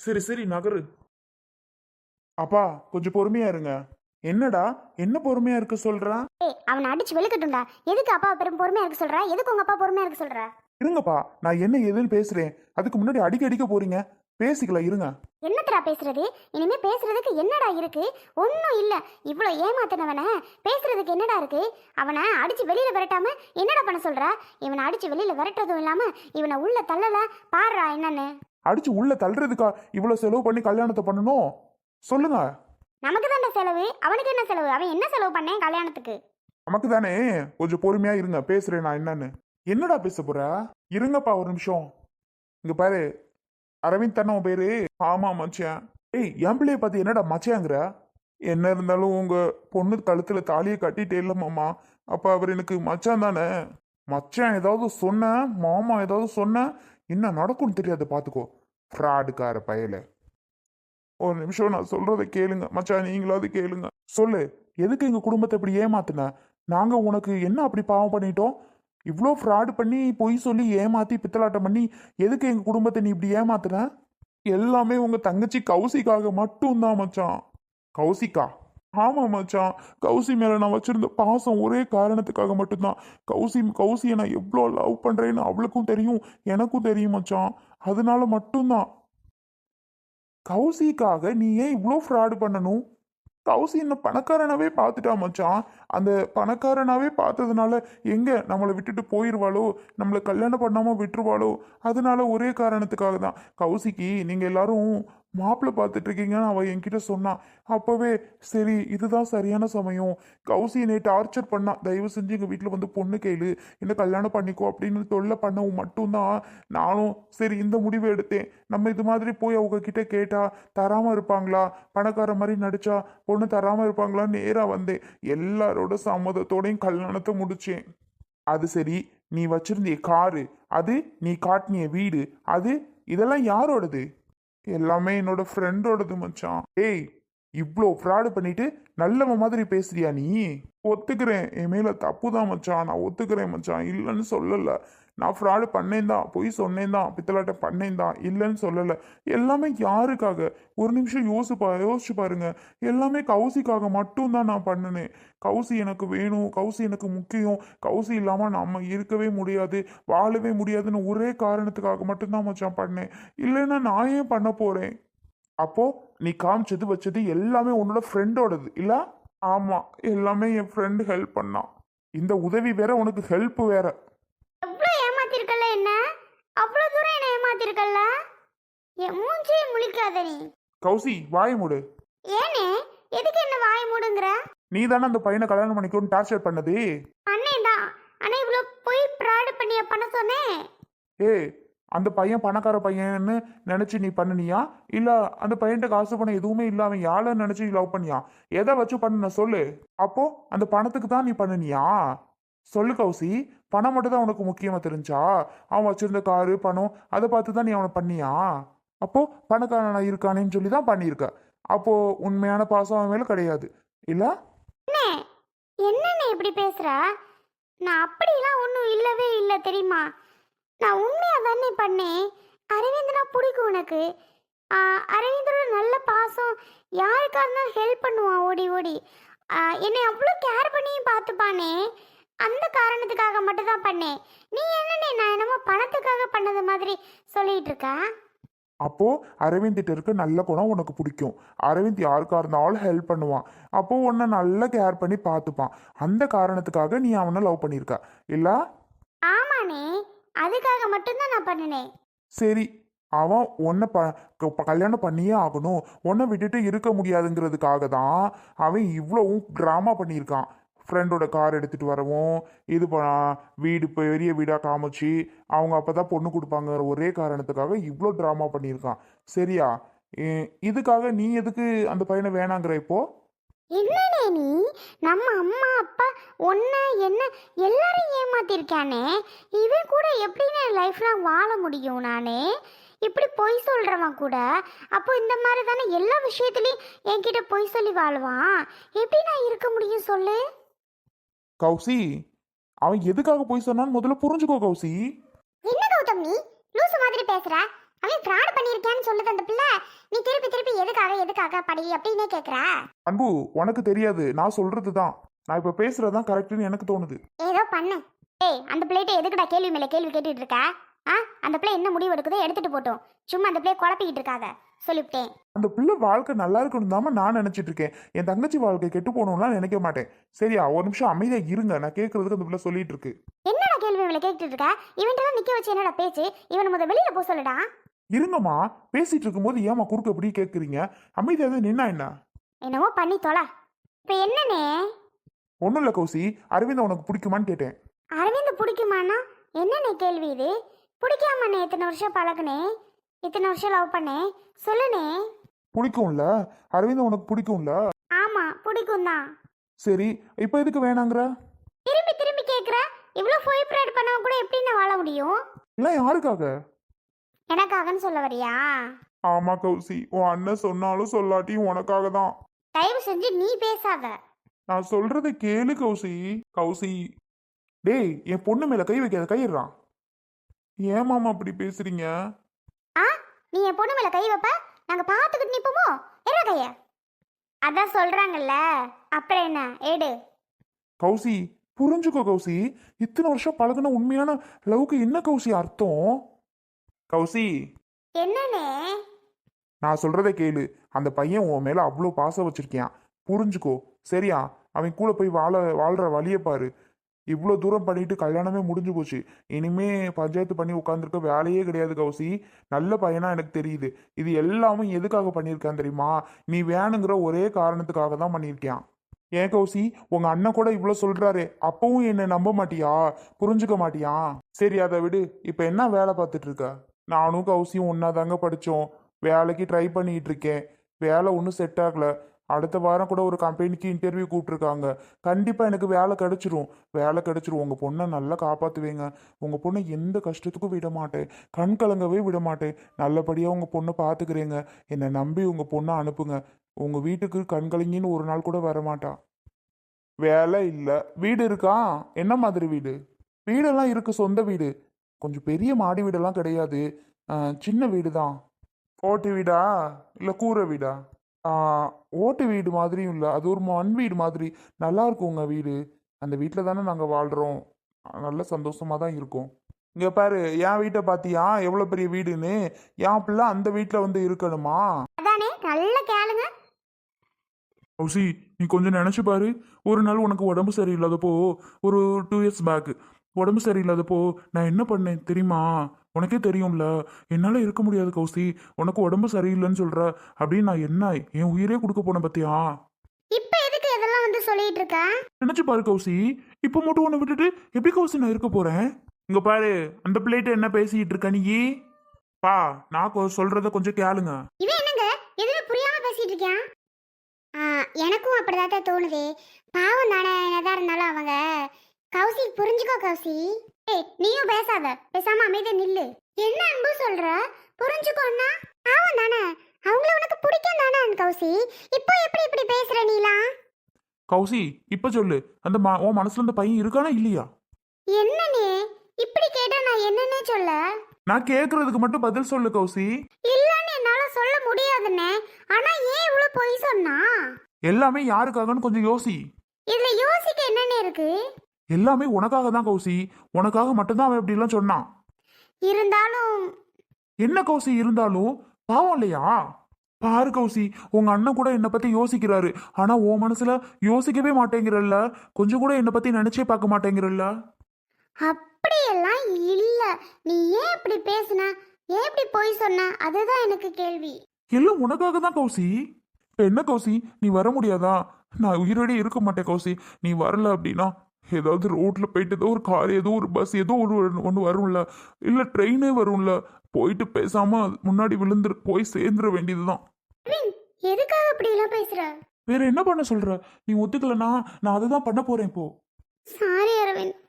சரி சரி நகரு. அப்பா கொஞ்சம் பொறுமையா இருங்க. என்னடா, என்ன பொறுமையா இருக்க சொல்றா? ஏய், அவனை அடிச்சு வெளுக்கட்டும்டா. எதுக்கு அப்பா பெரும் பொறுமையா இருக்க சொல்ற? எதுக்கு உங்க அப்பா பொறுமையா இருக்க சொல்ற? இருங்கப்பா, நான் என்ன ஏதுன்னு பேசுறேன். அதுக்கு முன்னாடி அடிக்க அடிக்க போறீங்க. பேசிக்கலாம் இருங்க. என்னத்தடா பேசுறது? இனிமே பேசுறதுக்கு என்னடா இருக்கு? ஒன்னும் இல்ல. இவ்வளோ ஏமாத்தினவன பேசுறதுக்கு என்னடா இருக்கு? அவனை அடிச்சு வெளியில விரட்டாம என்னடா பண்ண சொல்ற? இவனை அடிச்சு வெளியில விரட்டுறதும் இல்லாம இவனை உள்ள தள்ளல. பாருடா என்னன்னு. அடிச்சு உள்ள தள்ளுறதுக்கா இவ்வளவு செலவு பண்ணி கல்யாணத்தை பண்ணணும்? சொல்லுங்க. நமக்கு தான்டா செலவு, அவனுக்கு என்ன செலவு? அவன் என்ன செலவு பண்ணேன் கல்யாணத்துக்கு? நமக்கு தானே. கொஞ்சம் பொறுமையா இருங்க, பேசுறேன் நான் என்னன்னு. என்னடா பேச போற? இருங்கப்பா ஒரு நிமிஷம். இங்க பாரு, அரவிந்த் தானே உன் பேரு? ஆமா மச்சான். ஏய், என் பிள்ளைய பார்த்து என்னடா மச்சாங்கிற? என்ன இருந்தாலும் உங்க பொண்ணு கழுத்துல தாலியை கட்டிட்டே இல்ல மாமா. அப்ப அவர் எனக்கு மச்சான் தானே. மச்சான் ஏதாவது சொன்ன, மாமா ஏதாவது சொன்ன, என்ன நடக்கும்னு தெரியாது பாத்துக்கோ. ஃப்ராடுக்கார பயல. ஒரு நிமிஷம் நான் சொல்றதை கேளுங்க மச்சான், நீங்களாவது கேளுங்க. சொல்லு, எதுக்கு எங்க குடும்பத்தை இப்படி ஏமாத்துன? நாங்க உனக்கு என்ன அப்படி பாவம் பண்ணிட்டோம்? இவ்வளோ ஃப்ராடு பண்ணி பொய் சொல்லி ஏமாத்தி பித்தலாட்டம் பண்ணி எதுக்கு எங்க குடும்பத்தை நீ இப்படி ஏமாத்துன? எல்லாமே உங்க தங்கச்சி கௌசிக்காக மட்டும்தான் மச்சான். கௌசிக்கா? ஆமா மச்சான். கௌசி மேல நான் வச்சிருந்த பாசம் ஒரே காரணத்துக்காக மட்டும்தான். கௌசியை நான் எவ்வளோ லவ் பண்றேன்னு அவளுக்கும் தெரியும், எனக்கும் தெரியும் மச்சான். அதனால மட்டும்தான். கௌசிக்காக நீ ஏன் இவ்வளோ ஃப்ராடு பண்ணணும்? கௌசி என்ன பணக்காரனாவே பார்த்துட்டா மச்சான். அந்த பணக்காரனாவே பார்த்ததுனால எங்க நம்மளை விட்டுட்டு போயிடுவாளோ, நம்மளை கல்யாணம் பண்ணாம விட்டுருவாளோ, அதனால ஒரே காரணத்துக்காக தான். கௌசிக்கு நீங்க எல்லாரும் மாப்பிள்ளை பார்த்துட்டு இருக்கீங்கன்னு அவ என்கிட்ட சொன்னான். அப்பவே சரி இதுதான் சரியான சமயம். கௌசி என்னை டார்ச்சர் பண்ணா, தயவு செஞ்சு எங்க வீட்டில் வந்து பொண்ணு கேளு, என்ன கல்யாணம் பண்ணிக்கோ அப்படின்னு தொல்லை பண்ணவும் மட்டும்தான் நானும் சரி இந்த முடிவை எடுத்தேன். நம்ம இது மாதிரி போய் அவங்க கிட்ட கேட்டா தராம இருப்பாங்களா, பணக்கார மாதிரி நடிச்சா பொண்ணு தராம இருப்பாங்களான்னு நேரா வந்தேன். எல்லாரோட சம்மதத்தோடையும் கல்யாணத்தை முடிச்சேன். அது சரி, நீ வச்சிருந்திய காரு, அது நீ காட்டினிய வீடு, அது இதெல்லாம் யாரோடது? எல்லாமே என்னோட ஃப்ரெண்டோடது மச்சான். ஏய், இவ்வளோ ஃப்ராடு பண்ணிட்டு நல்லவன் மாதிரி பேசுறியா நீ? ஒத்துக்கிறேன், என் மேல தப்பு தான் மச்சான், நான் ஒத்துக்கிறேன் மச்சான், இல்லைன்னு சொல்லல. நான் ஃப்ராடு பண்ணேன் தான், பொய் சொன்னேன் தான், பித்தலாட்டம் பண்ணேன் தான், இல்லைன்னு சொல்லல. எல்லாமே யாருக்காக? ஒரு நிமிஷம் யோசிச்சு பாருங்க. எல்லாமே கௌசிக்காக மட்டும்தான் நான் பண்ணினேன். கௌசி எனக்கு வேணும், கௌசி எனக்கு முக்கியம், கௌசி இல்லாம நம்ம இருக்கவே முடியாது, வாழவே முடியாதுன்னு ஒரே காரணத்துக்காக மட்டும்தான் மச்சான் பண்ணேன். இல்லைன்னா நான் ஏன் பண்ண போறேன்? அப்போ நீ காமிச்சது வச்சது எல்லாமே உன்னோட ஃப்ரெண்டோடது இல்ல? ஆமா, எல்லாமே என் ஃப்ரெண்டு ஹெல்ப் பண்ணான். இந்த உதவி வேற, உனக்கு ஹெல்ப் வேற. எவ்வளோ ஏமாத்திருக்கல என்ன? அவ்வளோ தூரம் என்ன ஏமாத்திருக்கல? என் மூஞ்சியே முழிக்காத நீ. கௌசி வாய மூடு. ஏனே? எதுக்கு என்ன வாய மூடுங்கிற? நீ தானே அந்த பையனை கல்யாணம் பண்ணிக்கணும்னு டார்ச்சர் பண்ணது. பண்ணேன்டா. ஆனா இவ்வளோ போய் ப்ராடு பண்ணிய பண்ண சொன்னேன். ஏய், அந்த பையன் பணக்கார பையன்னு நினைச்சு நீ பண்ணினியா, இல்ல அந்த பையன்கிட்ட காசு பணம் எதுவுமே இல்ல அவன் யாழ நினைச்சு லவ் பண்ணியா? எதை வச்சு பண்ண சொல்லு. அப்போ அந்த பணத்துக்கு தான் நீ பண்ணினியா? சொல்லு கௌசி, பணம் மட்டும் தான் உனக்கு முக்கியமா தெரிஞ்சா? அவன் வச்சிருந்த காரு பணம் அதை பார்த்து தான் நீ அவனை பண்ணியா? அப்போ பணக்காரனா இருக்கானேன்னு சொல்லி தான் பண்ணியிருக்க. அப்போ உண்மையான பாசம் அவன் மேல கிடையாது இல்ல? அண்ணே, என்னண்ணே இப்படி பேசுற? நான் அப்படிலாம் ஒன்றும் இல்லவே இல்லை தெரியுமா? நான் உண்மையாக தானே பண்ணேன். அரவிந்தனா பிடிக்கும் உனக்கு. அரவிந்தரோட நல்ல பாசம், யாருக்கா இருந்தாலும் ஹெல்ப் பண்ணுவான் ஓடி ஓடி. என்னை அவ்வளோ கேர் பண்ணியும் பார்த்துப்பானே. அந்த காரணத்துக்காக மட்டும் தான் பண்ணேன். நீ என்னண்ணே நான் என்னமோ பணத்துக்காக பண்ணது மாதிரி சொல்லிட்டு இருக்க? அப்போ அரவிந்த் இருக்க நல்ல குணம் உனக்கு பிடிக்கும். அரவிந்த் யாருக்கா இருந்தாலும் ஹெல்ப் பண்ணுவான். அப்போ உன்னை நல்லா கேர் பண்ணி பார்த்துப்பான். அந்த காரணத்துக்காக நீ அவனை லவ் பண்ணியிருக்க இல்ல? ஆமாண்ணே, அதுக்காக மட்டும்தான் நான் பண்ணினேன். சரி, அவன் உன்னை கல்யாணம் பண்ணியே ஆகணும், உன்னை விட்டுட்டு இருக்க முடியாதுங்கிறதுக்காக தான் அவன் இவ்வளவும் ட்ராமா பண்ணியிருக்கான். ஃப்ரெண்டோட கார் எடுத்துட்டு வரவும், இது வீடு பெரிய வீடாக காமிச்சு அவங்க அப்பதான் பொண்ணு கொடுப்பாங்கிற ஒரே காரணத்துக்காக இவ்வளோ ட்ராமா பண்ணியிருக்கான். சரியா? இதுக்காக நீ எதுக்கு அந்த பையனை வேணாங்கிற இப்போ? என்னண்ணே நீ? நம்ம அம்மா அப்பா ஒன்று என்ன எல்லாரும் ஏமாத்திருக்கானே. இவன் கூட எப்படின்னு லைஃப்லாம் வாழ முடியும் நானே? இப்படி பொய் சொல்கிறவன் கூட அப்போ இந்த மாதிரி தானே எல்லா விஷயத்துலையும் என்கிட்ட பொய் சொல்லி வாழ்வான். எப்படி நான் இருக்க முடியும் சொல்லு? கௌசி, அவன் எதுக்காக போய் சொன்னான்னு முதல்ல புரிஞ்சுக்கோ கௌசி. என்ன கௌதம் நீ லூசு மாதிரி பேசுற? அவன் ஃப்ராட் பண்ணியிருக்கேன்னு சொல்லுது அந்த பிள்ளை. நீ திருப்பி திருப்பி எதுக்காக படி அப்படின்னே கேட்குற. அன்பு, உனக்கு தெரியாது, நான் சொல்றது தான். நான் இப்போ பேசுறதுதான் கரெக்டுன்னு எனக்கு தோணுது. ஏதோ பண்ணு. ஏய், அந்த பிள்ளைகிட்ட எதுக்குடா கேள்வி மேலே கேள்வி கேட்டுட்டு இருக்க? அந்த பிள்ளை என்ன முடிவு எடுக்குதோ எடுத்துட்டு போட்டோம். சும்மா அந்த பிள்ளைய குழப்பிக்கிட்டு இருக்காத, சொல்லிவிட்டேன். அந்த பிள்ளை வாழ்க்கை நல்லா இருக்கணும் தாம நான் நினைச்சிட்டு இருக்கேன். என் தங்கச்சி வாழ்க்கை கெட்டு போகணும்லாம் நினைக்க மாட்டேன். சரியா, ஒரு நிமிஷம் அமைதியா இருங்க. நான் கேட்கறதுக்கு அந்த பிள்ளை சொல்லிட்டு இருக்கு. என்னடா கேள்வி மேலே கேட்டுட்டு இருக்க? இவன்ட்டு நிக்க வச்சு என்னடா பேச்சு? இவனை முதல்ல வெளியில போ சொல்லுடா. இருங்கம்மா, பேசிட்டு இருக்கும்போது ஏமா குறுக்க எப்படி கேட்குறீங்க? அமைதியாக நின்னா என்ன? என்னவோ பண்ணி தொலை. இப்போ என்னண்ணே? ஒன்றும் இல்லை கௌசி, அரவிந்த் உனக்கு பிடிக்குமான்னு கேட்டேன். அரவிந்த் பிடிக்குமாண்ணா? என்னண்ணே கேள்வி இது? பிடிக்காமண்ணே, இத்தனை வருஷம் பழகுனேன், இத்தனை வருஷம் லவ் பண்ணேன், சொல்லுண்ணே. பிடிக்கும்ல, அரவிந்த் உனக்கு பிடிக்கும்ல? ஆமா, பிடிக்கும் தான். சரி, இப்போ எதுக்கு வேணாங்கிற? திரும்பி திரும்பி கேட்குற. இவ்வளோ ஃபோய் ப்ரேட் பண்ணவங்க கூட எப்படி நான் வாழ முடியும்? இல்லை, யாருக்காக? எனக்காகன்னு சொல்ல வரியா? ஆமா கௌசி, உன் அண்ணன் சொன்னாலும் சொல்லாட்டியும் உனக்காக தான். தயவு செஞ்சு நீ பேசாத. நான் சொல்றதை கேளு கௌசி. கௌசி, டேய், என் பொண்ணு மேல கை வைக்காத, கையிடுறான். ஏன் மாமா அப்படி பேசுறீங்க? நீ என் பொண்ணு மேல கை வைப்ப, நாங்க பார்த்துக்கிட்டு நிப்போமோ? என்ன கைய? அதான் சொல்றாங்கல்ல, அப்புறம் என்ன? ஏடு. கௌசி, புரிஞ்சுக்கோ கௌசி. இத்தனை வருஷம் பழகுன உண்மையான லவ்க்கு என்ன கௌசி அர்த்தம்? கௌசி, என்னண்ணே? நான் சொல்றதை கேளு. அந்த பையன் உன் மேல அவ்வளோ பாசம் வச்சிருக்கியான், புரிஞ்சுக்கோ. சரியா, அவன் கூட போய் வாழ்ற வழியை பாரு. இவ்வளோ தூரம் பண்ணிட்டு கல்யாணமே முடிஞ்சு போச்சு. இனிமே பஞ்சாயத்து பண்ணி உட்காந்துருக்க வேலையே கிடையாது கௌசி. நல்ல பையனா எனக்கு தெரியுது. இது எல்லாமே எதுக்காக பண்ணியிருக்கான் தெரியுமா? நீ வேணுங்கிற ஒரே காரணத்துக்காக தான் பண்ணியிருக்கியான். ஏன் கௌசி, உங்க அண்ணன் கூட இவ்வளோ சொல்றாரு, அப்பவும் என்னை நம்ப மாட்டியா? புரிஞ்சுக்க மாட்டியா? சரி, அதை விடு. இப்போ என்ன வேலை பார்த்துட்டு இருக்க? நானும் கௌசியும் ஒன்னா தாங்க படித்தோம். வேலைக்கு ட்ரை பண்ணிட்டு இருக்கேன். வேலை ஒன்றும் செட் ஆகல. அடுத்த வாரம் கூட ஒரு கம்பெனிக்கு இன்டர்வியூ கூப்பிட்ருக்காங்க. கண்டிப்பாக எனக்கு வேலை கிடைச்சிரும். உங்கள் பொண்ணை நல்லா காப்பாற்றுவேங்க. உங்கள் பொண்ணை எந்த கஷ்டத்துக்கும் விட மாட்டேன். கண் கலங்கவே விட மாட்டேன். நல்லபடியாக உங்கள் பொண்ணை பார்த்துக்கிறேங்க. என்னை நம்பி உங்கள் பொண்ணை அனுப்புங்க. உங்கள் வீட்டுக்கு கண் கலங்கின்னு ஒரு நாள் கூட வரமாட்டா. வேலை இல்லை, வீடு இருக்கா? என்ன மாதிரி வீடு? வீடெல்லாம் இருக்கு, சொந்த வீடு. கொஞ்சம் பெரிய மாடி வீடெல்லாம் கிடையாது, சின்ன வீடு தான். ஓட்டு வீடா இல்லை கூரை வீடா? ஓட்டு வீடு மாதிரியும் இல்லை, அது ஒரு மண் வீடு மாதிரி. நல்லா இருக்கும் உங்கள் வீடு. அந்த வீட்டில் தானே நாங்கள் வாழ்கிறோம். நல்ல சந்தோஷமாக தான் இருக்கும். இங்கே பாரு, என் வீட்டை பார்த்தியா எவ்வளோ பெரிய வீடுன்னு? என் பிள்ளை அந்த வீட்டில் வந்து இருக்கணுமா? அதானே, நல்ல கேளுங்க. கௌசி, நீ கொஞ்சம் நினச்சி பாரு. ஒரு நாள் உனக்கு உடம்பு சரியில்லாதப்போ, ஒரு 2 இயர்ஸ் பேக் உடம்பு சரியில்லாதப்போ நான் என்ன பண்ணேன் தெரியுமா? உனக்கே தெரியும்ல. என்னால் இருக்க முடியாது கௌசி, உனக்கு உடம்பு சரியில்லைன்னு சொல்கிற அப்படின்னு நான் என்ன என் உயிரே கொடுக்க போனேன் பார்த்தியா? இப்போ எதுக்கு இதெல்லாம் வந்து சொல்லிட்டு இருக்க? நினச்சி பாரு கௌசி. இப்போ மட்டும் உன்னை விட்டுட்டு எப்படி கௌசி நான் இருக்க போகிறேன்? இங்கே பாரு, அந்த பிள்ளைகிட்ட என்ன பேசிக்கிட்டு இருக்க நீ? பா, நான் சொல்கிறத கொஞ்சம் கேளுங்க. இவன் என்னங்க எதுவுமே புரியாம பேசிட்டு இருக்கான்? எனக்கும் அப்படிதான் தோணுது. பாவம் தானே, என்னதான் இருந்தாலும் அவங்க. கௌசி, புரிஞ்சுக்கோ கௌசி. ஏய், நீயும் பேசாத, பேசாம அமைதியா நில்லு. என்ன அன்பு சொல்ற? புரிஞ்சுக்கோன்னா பாவம் தானே, அவங்கள உனக்கு பிடிக்கும் தானே கௌசி. இப்போ எப்படி இப்படி பேசுற நீலா? கௌசி, இப்போ சொல்லு, அந்த உன் மனசுல அந்த பையன் இருக்கானா இல்லையா? என்னன்னே இப்படி கேட்டா நான் என்னன்னே சொல்ல? நான் கேட்கறதுக்கு மட்டும் பதில் சொல்லு கௌசி. இல்லன்னு என்னால சொல்ல முடியாதுன்னே. ஆனா ஏன் இவ்வளவு பொய் சொன்னா? எல்லாமே யாருக்காகன்னு கொஞ்சம் யோசி. இதுல யோசிக்க என்னன்னு இருக்கு? எல்லாமே உனக்காக தான் கௌசி. உனக்காக மட்டும்தான் அவன் இப்படி எல்லாம் சொன்னான். இருந்தாலும் என்ன கௌசி இருந்தாலும்? பாவம் இல்லையா? பாரு கௌசி, உங்க அண்ணன் கூட என்னை பத்தி யோசிக்கிறாரு. ஆனா உன் மனசுல யோசிக்கவே மாட்டேங்கிறல்ல. கொஞ்சம் கூட என்னை பத்தி நினைச்சே பார்க்க மாட்டேங்கிறல்ல. அப்படியெல்லாம் இல்ல. நீ ஏன் இப்படி பேசுன? ஏன் இப்படி பொய் சொன்ன? அதுதான் எனக்கு கேள்வி. எல்லாம் உனக்காக தான் கௌசி. இப்ப என்ன கௌசி, நீ வர முடியாதா? நான் உயிரோட இருக்க மாட்டேன் கௌசி. நீ வரல அப்படின்னா ஏதாவது ரோட்ல போயிட்டு ஏதோ ஒரு கார், ஏதோ ஒரு பஸ், ஏதோ ஒன்று வரும்ல, இல்லை ட்ரெயினே வரும்ல, போயிட்டு பேசாம முன்னாடி விழுந்து போய் சேர்ந்துட வேண்டியதுதான். எதுக்காக அப்படி எல்லாம் பேசுற? வேற என்ன பண்ண சொல்ற? நீ ஒத்துக்கலனா நான் அதுதான் பண்ண போறேன் இப்போ. சாரி அரவிந்த்,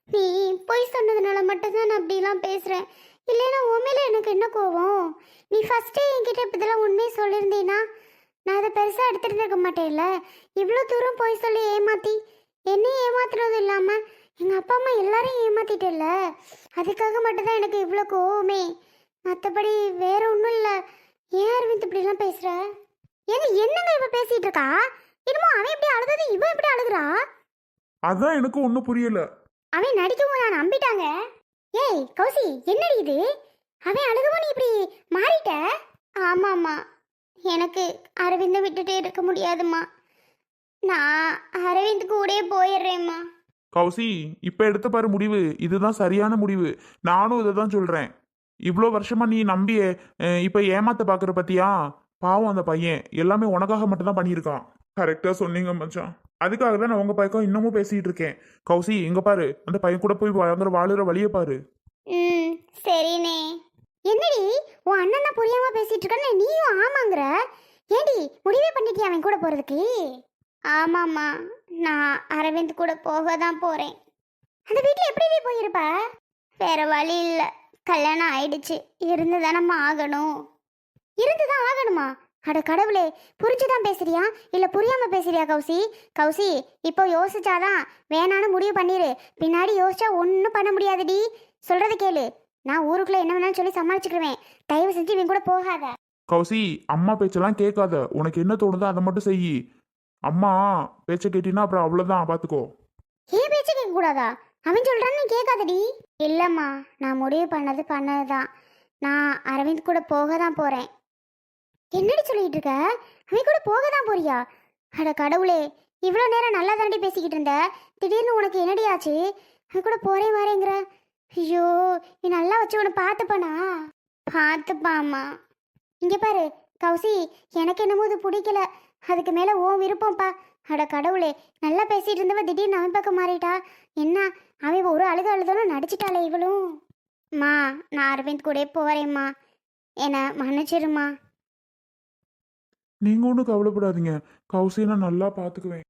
நீ பொய் சொன்னதுனால மட்டும்தான் நான் அப்படிலாம் பேசுறேன். இல்லைன்னா உன் மேல எனக்கு என்ன கோவம்? நீ ஃபர்ஸ்டே என்கிட்ட இப்படிலாம் உண்மையை சொல்லியிருந்தீன்னா நான் அதை பெருசாக எடுத்துருக்க மாட்டேன்ல. இவ்வளோ தூரம் பொய் சொல்லி ஏமாத்தி என்னையும் ஏமாத்துறது இல்லாமல் எங்கள் அப்பா அம்மா எல்லாரையும் ஏமாத்திட்டேல்ல. அதுக்காக மட்டும்தான் எனக்கு இவ்வளோ கோவமே. மற்றபடி வேற ஒன்றும் இல்லை. ஏன் அரவிந்த் இப்படிலாம் பேசுற? ஏங்க என்னங்க இவ பேசிட்டு இருக்கா? என்னமோ அவன் எப்படி அழுதது இவன் எப்படி அழுகுறா? அதான் எனக்கு ஒன்றும் புரியல. அவன் நடிக்கவும் நான் நம்பிட்டாங்க. ஏய் கௌசி, என்னடி இது? அவன் அழுகவும் நீ இப்படி மாறிட்ட? ஆமாம்மா, எனக்கு அரவிந்தை விட்டுட்டு இருக்க முடியாதும்மா. நான் அரவிந்த் கூடயே போயிடுறேம்மா. கௌசி, இப்போ எடுத்த பாரு முடிவு, இதுதான் சரியான முடிவு. நானும் இதை தான் சொல்கிறேன். இவ்வளோ வருஷமா நீ நம்பிய இப்போ ஏமாத்த பார்க்குற பத்தியா? பாவம் அந்த பையன் எல்லாமே உனக்காக மட்டும்தான் பண்ணியிருக்கான். கரெக்டாக சொன்னீங்க மச்சான். அதுக்காக தான் நான் உங்கள் பையன் இன்னமும் பேசிகிட்டு இருக்கேன். கௌசி, எங்க பாரு, அந்த பையன் கூட போய் வாழுற வழியை பாரு. ம், சரிண்ணே. என்னடி உன் அண்ணன் தான் புரியாம பேசிட்டு இருக்கானே, நீயும் ஆமாங்கிற? ஏடி முடிவே பண்ணிட்டியா அவன் கூட போறதுக்கு? ஆமாம்மா, நான் அரவிந்த் கூட போக தான் போறேன். அந்த வீட்டில் எப்படி போயிருப்ப? வேற வழி இல்லை, கல்யாணம் ஆயிடுச்சு. இருந்து தானம்மா ஆகணும். இருந்து தான் ஆகணுமா? அட கடவுளே, புரிஞ்சுதான் பேசுறியா இல்லை புரியாம பேசுறியா கௌசி? கௌசி, இப்போ யோசிச்சாதான் வேணான்னு முடிவு பண்ணிரு. பின்னாடி யோசிச்சா ஒன்றும் பண்ண முடியாதுடி. சொல்றது கேளு. நான் ஊருக்குள்ள என்ன வேணாலும் சொல்லி சமாளிச்சுக்கிருவேன். தயவு செஞ்சு இவன் கூட போகாத. கௌசி, அம்மா பேச்செல்லாம் கேட்காத. உனக்கு என்ன தோணுதோ அதை மட்டும் செய். அம்மா பேச்சை கேட்டினா அப்புறம் அவ்வளோதான், பார்த்துக்கோ. ஏன் பேச்ச கேட்க கூடாதா? அவன் சொல்றான்னு நீ கேட்காதடி. இல்லம்மா, நான் முடிவு பண்ணதுதான். நான் அரவிந்த் கூட போக தான் போறேன். என்னடி சொல்லிட்டு இருக்க? அவன் கூட போக தான் போறியா? அட கடவுளே, இவ்வளோ நேரம் நல்லா தாண்டி பேசிக்கிட்டு இருந்த. திடீர்னு உனக்கு என்னடி ஆச்சு? அவன் கூட போறேன் வரேங்கிற. ஐயோ, நீ நல்லா வச்சு உன்னை பார்த்துப்பானா? பார்த்துப்பாம்மா. இங்கே பாரு கௌசி, எனக்கு என்னமோ இது பிடிக்கல. அதுக்கு மேலே ஓ விருப்பம்ப்பா. அட கடவுளே, நல்லா பேசிட்டு இருந்தவ திடீர்னு அவன் பக்கம் மாறிட்டா. என்ன, அவன் ஒரு அழுதாலும் நடிச்சிட்டாளே இவளும். மா, நான் அரவிந்த் கூட போறேம்மா. என்னை மன்னிச்சிருமா. நீங்கள் ஒன்றும் கவலைப்படாதீங்க. கௌசியை நான் நல்லா பார்த்துக்குவேன்.